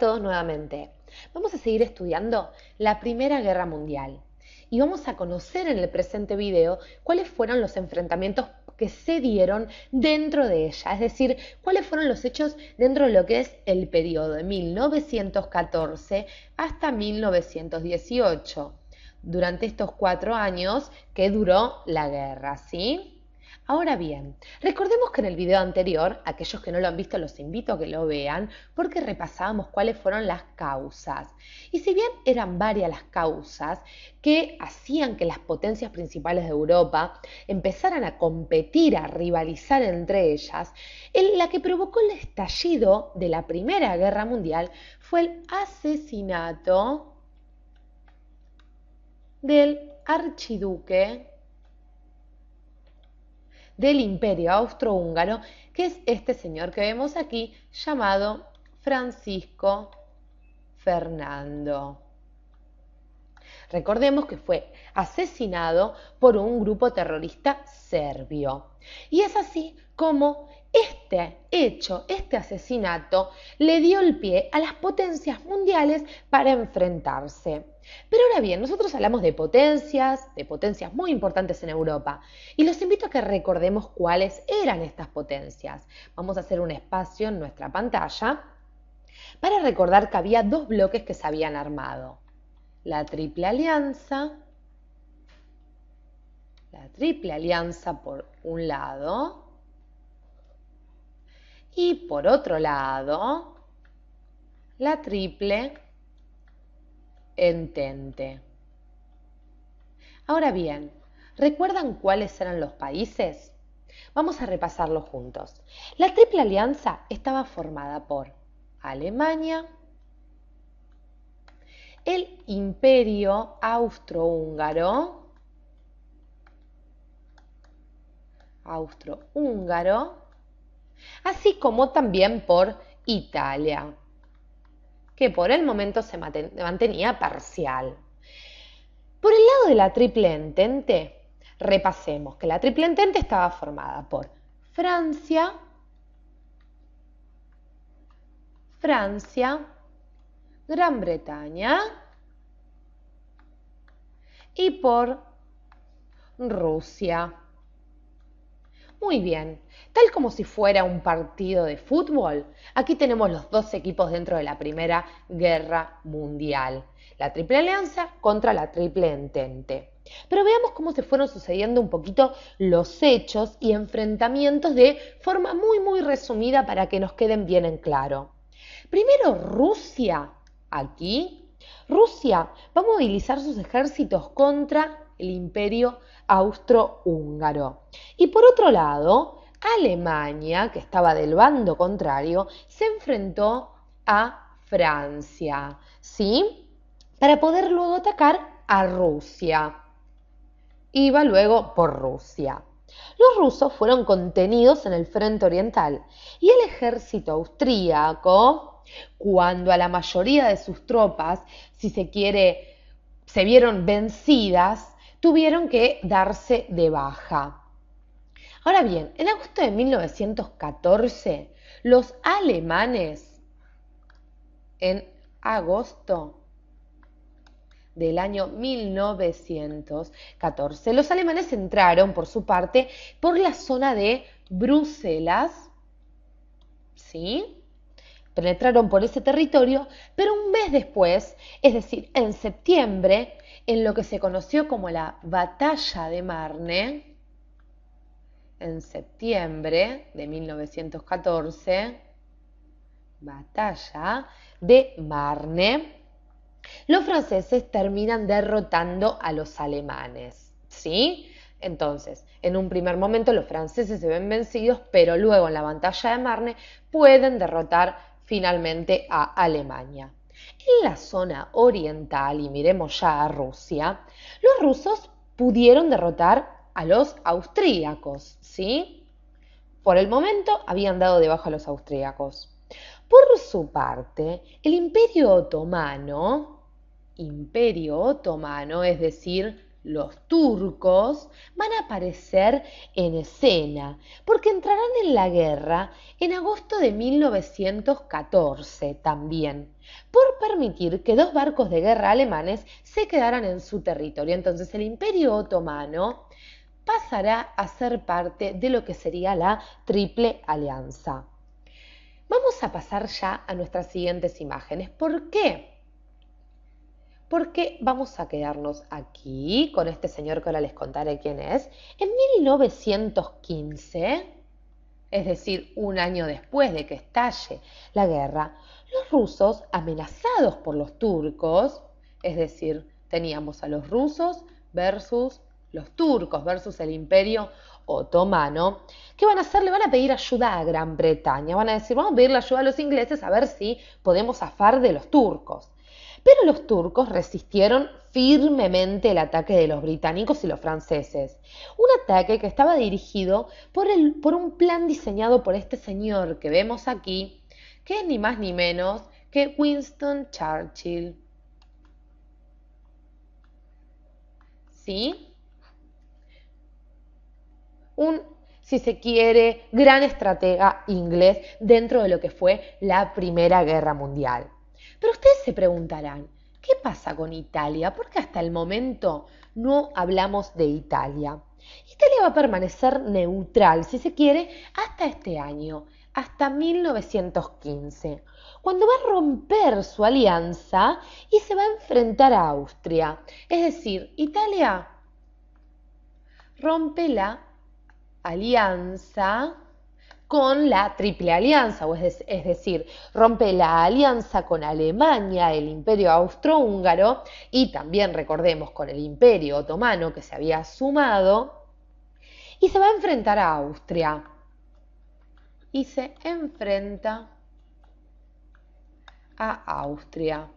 todos nuevamente. Vamos a seguir estudiando la Primera Guerra Mundial y vamos a conocer en el presente video cuáles fueron los enfrentamientos que se dieron dentro de ella, es decir, cuáles fueron los hechos dentro de lo que es el periodo de 1914 hasta 1918, durante estos 4 años que duró la guerra, ¿sí? Ahora bien, recordemos que en el video anterior, aquellos que no lo han visto los invito a que lo vean, porque repasábamos cuáles fueron las causas. Y si bien eran varias las causas que hacían que las potencias principales de Europa empezaran a competir, a rivalizar entre ellas, la que provocó el estallido de la Primera Guerra Mundial fue el asesinato del archiduque del Imperio Austrohúngaro, que es este señor que vemos aquí, llamado Francisco Fernando. Recordemos que fue asesinado por un grupo terrorista serbio. Y es así como este hecho, este asesinato, le dio el pie a las potencias mundiales para enfrentarse. Pero ahora bien, nosotros hablamos de potencias muy importantes en Europa, y los invito a que recordemos cuáles eran estas potencias. Vamos a hacer un espacio en nuestra pantalla para recordar que había dos bloques que se habían armado. La Triple Alianza por un lado, y por otro lado, la Triple Entente. Ahora bien, ¿recuerdan cuáles eran los países? Vamos a repasarlo juntos. La Triple Alianza estaba formada por Alemania, el Imperio Austrohúngaro, así como también por Italia, que por el momento se mantenía parcial. Por el lado de la Triple Entente, repasemos que la Triple Entente estaba formada por Francia, Gran Bretaña y por Rusia. Muy bien, tal como si fuera un partido de fútbol, aquí tenemos los dos equipos dentro de la Primera Guerra Mundial, la Triple Alianza contra la Triple Entente. Pero veamos cómo se fueron sucediendo un poquito los hechos y enfrentamientos de forma muy resumida para que nos queden bien en claro. Primero Rusia, Rusia va a movilizar sus ejércitos contra el Imperio Austrohúngaro. Y por otro lado, Alemania, que estaba del bando contrario, se enfrentó a Francia, ¿sí? Para poder luego atacar a Rusia. Iba luego por Rusia. Los rusos fueron contenidos en el frente oriental y el ejército austríaco, cuando a la mayoría de sus tropas, si se quiere, se vieron vencidas, tuvieron que darse de baja. Ahora bien, en agosto de 1914, los alemanes, en agosto del año 1914, los alemanes entraron, por su parte, por la zona de Bruselas, ¿sí? Penetraron por ese territorio, pero un mes después, es decir, en septiembre, en lo que se conoció como la Batalla de Marne, en septiembre de 1914, Batalla de Marne, los franceses terminan derrotando a los alemanes, ¿sí? Entonces, en un primer momento los franceses se ven vencidos, pero luego en la Batalla de Marne pueden derrotar finalmente a Alemania. En la zona oriental, y miremos ya a Rusia, los rusos pudieron derrotar a los austríacos, ¿sí? Por el momento habían dado de baja a los austríacos. Por su parte, el Imperio Otomano, es decir, los turcos, van a aparecer en escena, porque entrarán en la guerra en agosto de 1914 también, por permitir que dos barcos de guerra alemanes se quedaran en su territorio. Entonces el Imperio Otomano pasará a ser parte de lo que sería la Triple Alianza. Vamos a pasar ya a nuestras siguientes imágenes. ¿Por qué? Porque vamos a quedarnos aquí con este señor que ahora les contaré quién es. En 1915, es decir, un año después de que estalle la guerra, los rusos, amenazados por los turcos, es decir, teníamos a los rusos versus los turcos versus el Imperio Otomano, ¿qué van a hacer? Le van a pedir ayuda a Gran Bretaña. Van a decir, vamos a pedirle ayuda a los ingleses a ver si podemos zafar de los turcos. Pero los turcos resistieron firmemente el ataque de los británicos y los franceses. Un ataque que estaba dirigido por un plan diseñado por este señor que vemos aquí, que es ni más ni menos que Winston Churchill. ¿Sí? Si se quiere, gran estratega inglés dentro de lo que fue la Primera Guerra Mundial. Pero ustedes se preguntarán, ¿qué pasa con Italia? Porque hasta el momento no hablamos de Italia. Italia va a permanecer neutral, si se quiere, hasta este año, hasta 1915, cuando va a romper su alianza y se va a enfrentar a Austria. Es decir, Italia rompe la alianza con la Triple Alianza, es decir, rompe la alianza con Alemania, el Imperio Austrohúngaro y también recordemos con el Imperio Otomano que se había sumado y se va a enfrentar a Austria y se enfrenta a Austria.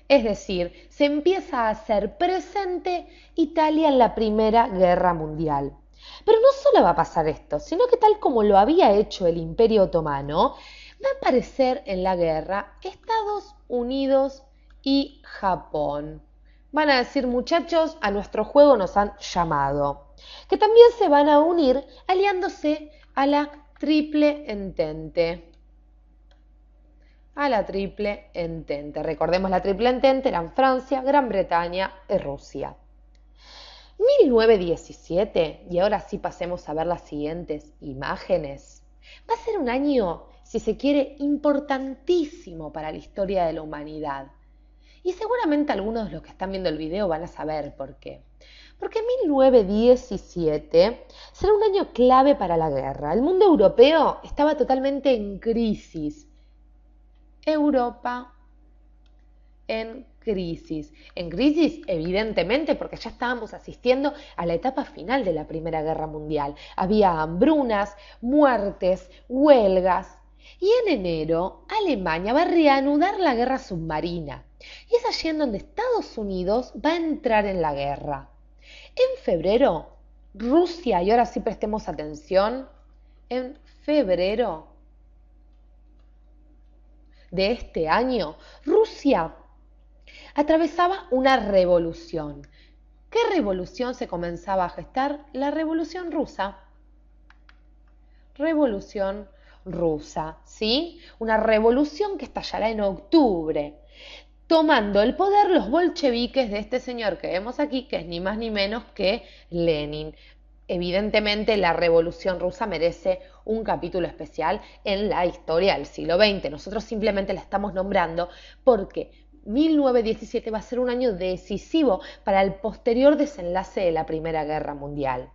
Es decir, se empieza a hacer presente Italia en la Primera Guerra Mundial. Pero no solo va a pasar esto, sino que tal como lo había hecho el Imperio Otomano, va a aparecer en la guerra Estados Unidos y Japón. Van a decir, muchachos, a nuestro juego nos han llamado. Que también se van a unir aliándose a la Triple Entente. A la Triple Entente. Recordemos, la Triple Entente eran Francia, Gran Bretaña y Rusia. 1917, y ahora sí pasemos a ver las siguientes imágenes, va a ser un año, si se quiere, importantísimo para la historia de la humanidad. Y seguramente algunos de los que están viendo el video van a saber por qué. Porque 1917 será un año clave para la guerra. El mundo europeo estaba totalmente en crisis. Europa en crisis. En crisis, evidentemente, porque ya estábamos asistiendo a la etapa final de la Primera Guerra Mundial. Había hambrunas, muertes, huelgas. Y en enero, Alemania va a reanudar la guerra submarina. Y es allí en donde Estados Unidos va a entrar en la guerra. En febrero, Rusia, y ahora sí prestemos atención, en febrero de este año, Rusia atravesaba una revolución. ¿Qué revolución se comenzaba a gestar? La Revolución Rusa. Revolución Rusa, ¿sí? Una revolución que estallará en octubre, tomando el poder los bolcheviques de este señor que vemos aquí, que es ni más ni menos que Lenin. Evidentemente, la Revolución Rusa merece un capítulo especial en la historia del siglo XX. Nosotros simplemente la estamos nombrando porque 1917 va a ser un año decisivo para el posterior desenlace de la Primera Guerra Mundial.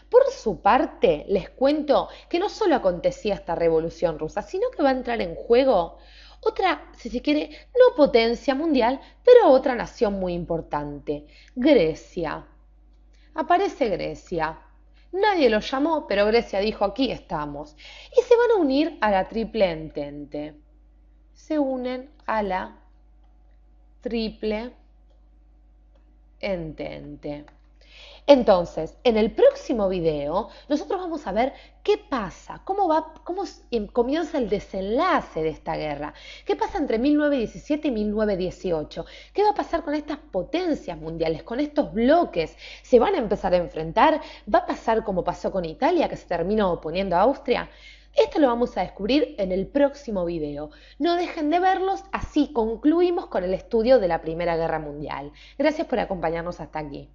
Por su parte, les cuento que no solo acontecía esta Revolución Rusa, sino que va a entrar en juego otra, si se quiere, no potencia mundial, pero otra nación muy importante, Grecia. Aparece Grecia. Nadie lo llamó, pero Grecia dijo, aquí estamos. Y se van a unir a la Triple Entente. Se unen a la Triple Entente. Entonces, en el próximo video, nosotros vamos a ver qué pasa, comienza el desenlace de esta guerra, qué pasa entre 1917 y 1918, qué va a pasar con estas potencias mundiales, con estos bloques, se van a empezar a enfrentar, va a pasar como pasó con Italia, que se terminó oponiendo a Austria. Esto lo vamos a descubrir en el próximo video. No dejen de verlos, así concluimos con el estudio de la Primera Guerra Mundial. Gracias por acompañarnos hasta aquí.